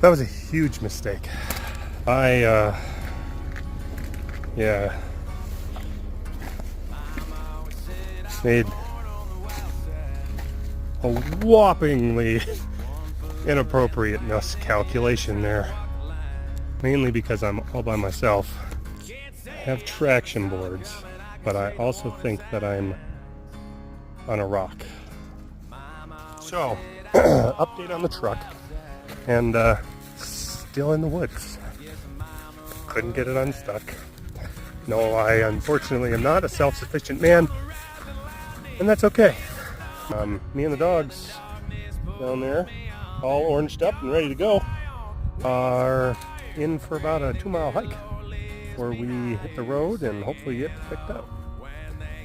That was a huge mistake. Yeah, made a whoppingly inappropriate miscalculation there. Mainly because I'm all by myself. I have traction boards, but I also think that I'm on a rock. So, update on the truck, and still in the woods. Couldn't get it unstuck. No, I unfortunately am not a self-sufficient man, and that's okay. Me and the dogs down there, all oranged up and ready to go, are in for about a 2-mile hike where we hit the road and hopefully get picked up.